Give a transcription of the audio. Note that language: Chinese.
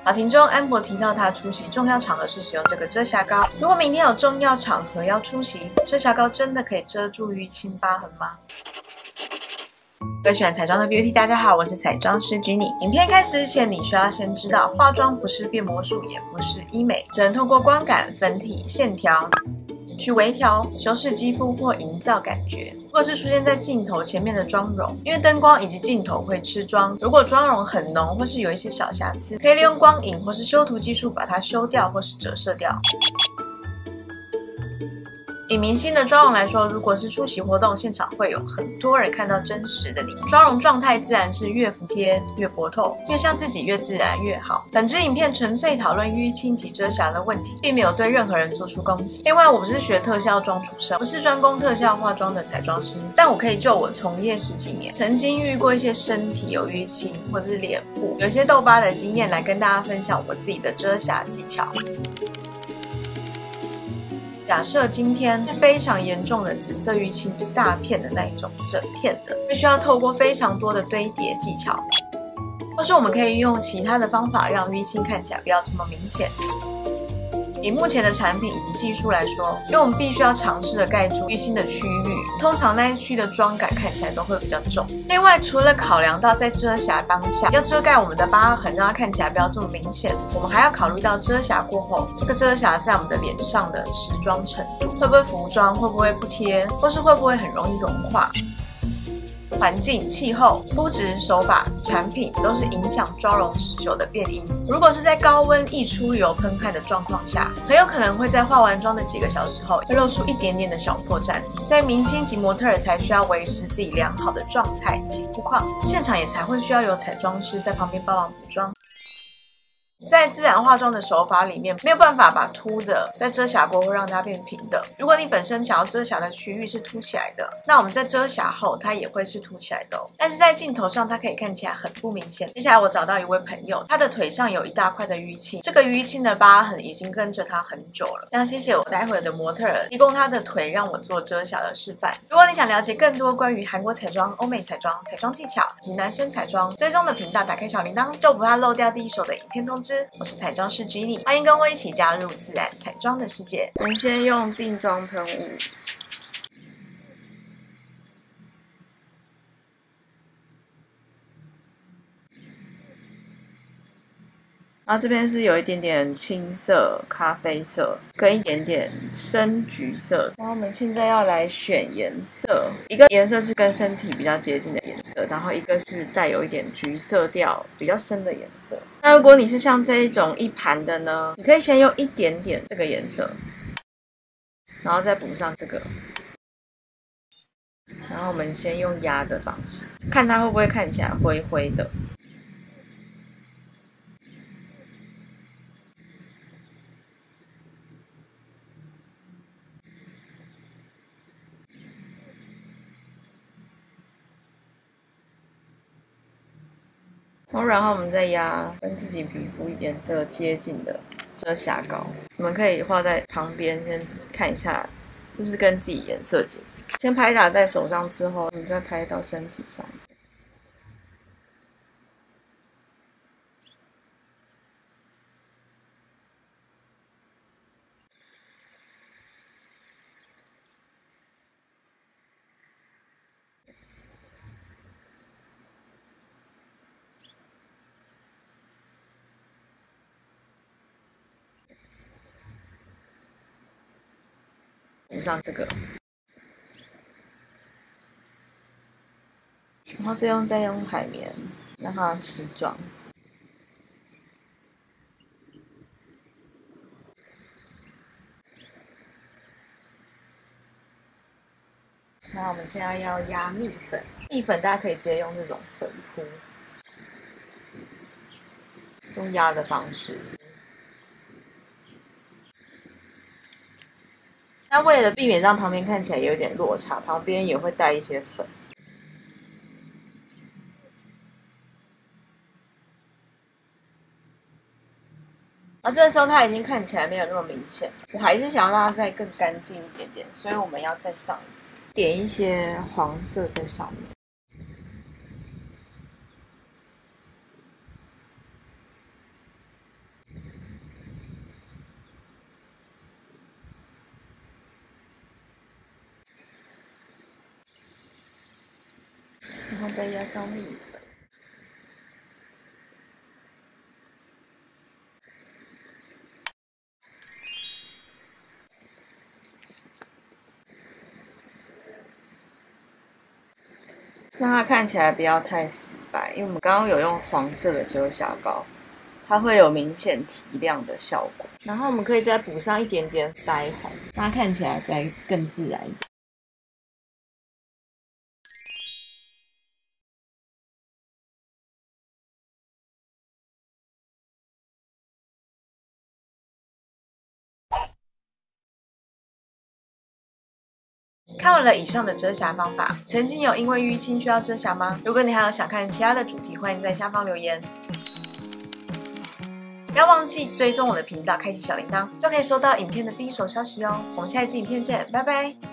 法庭中，安博提到他出席重要场合是使用这个遮瑕膏。如果明天有重要场合要出席，遮瑕膏真的可以遮住淤青疤痕吗？各位喜欢彩妆的 Beauty， 大家好，我是彩妆师 Jenny。影片开始之前，你需要先知道，化妆不是变魔术，也不是医美，只能透过光感、粉体、线条去微调、修饰肌肤或营造感觉。如果是出现在镜头前面的妆容，因为灯光以及镜头会吃妆，如果妆容很浓或是有一些小瑕疵，可以利用光影或是修图技术把它修掉或是折射掉。以明星的妆容来说，如果是出席活动现场，会有很多人看到真实的你，妆容状态自然是越服帖、越薄透，越像自己越自然越好。本支影片纯粹讨论淤青及遮瑕的问题，并没有对任何人做出攻击。另外，我不是学特效妆出身，不是专攻特效化妆的彩妆师，但我可以就我从业10几年，曾经遇过一些身体有淤青或者是脸部有些痘疤的经验，来跟大家分享我自己的遮瑕技巧。假设今天是非常严重的紫色淤青，一大片的那一种，整片的，必须要透过非常多的堆叠技巧，或是我们可以用其他的方法让淤青看起来不要这么明显。以目前的产品以及技术来说，因为我们必须要尝试的盖住淤青的区域，通常那一区的妆感看起来都会比较重。另外，除了考量到在遮瑕当下要遮盖我们的疤痕，让它看起来不要这么明显，我们还要考虑到遮瑕过后，这个遮瑕在我们的脸上的持妆程度，会不会浮妆，会不会不贴，或是会不会很容易融化。环境、气候、肤质、手法、产品都是影响妆容持久的变因。如果是在高温易出油喷汗的状况下，很有可能会在化完妆的几个小时后，会露出一点点的小破绽。所以明星及模特儿才需要维持自己良好的状态以及肤况，现场也才会需要有彩妆师在旁边帮忙补妆。在自然化妆的手法里面，没有办法把凸的在遮瑕过会让它变平的。如果你本身想要遮瑕的区域是凸起来的，那我们在遮瑕后它也会是凸起来的哦。但是在镜头上它可以看起来很不明显。接下来我找到一位朋友，他的腿上有一大块的淤青，这个淤青的疤痕已经跟着他很久了。那谢谢我待会的模特儿提供他的腿让我做遮瑕的示范。如果你想了解更多关于韩国彩妆、欧美彩妆、彩妆技巧以及男生彩妆，追踪的频道打开小铃铛，就不怕漏掉第一手的影片通知。我是彩妆师 Jenny， 欢迎跟我一起加入自然彩妆的世界。我们先用定妆喷雾，然后这边是有一点点青色、咖啡色跟一点点深橘色。然后我们现在要来选颜色，一个颜色是跟身体比较接近的颜色，然后一个是带有一点橘色调比较深的颜色。那如果你是像这一种一盘的呢，你可以先用一点点这个颜色，然后再补上这个。然后我们先用压的方式，看它会不会看起来灰灰的。然后我们再压跟自己皮肤颜色接近的遮瑕膏，我们可以画在旁边，先看一下是不是跟自己颜色接近。先拍打在手上之后，你再拍到身体上面。补上这个，然后再用海绵让它持妆。那我们现在要压蜜粉，蜜粉大家可以直接用这种粉扑，用压的方式。那为了避免让旁边看起来有点落差，旁边也会带一些粉。这个时候它已经看起来没有那么明显，我还是想要让它再更干净一点点，所以我们要再上一次，点一些黄色在上面。后再压上蜜粉。让它看起来不要太死白，因为我们刚刚有用黄色的遮瑕膏，它会有明显提亮的效果。然后我们可以再补上一点点腮红，让它看起来再更自然一点。看完了以上的遮瑕方法，曾经有因为淤青需要遮瑕吗？如果你还有想看其他的主题，欢迎在下方留言。不要忘记追踪我的频道，开启小铃铛，就可以收到影片的第一手消息哦。我们下一支影片见，拜拜。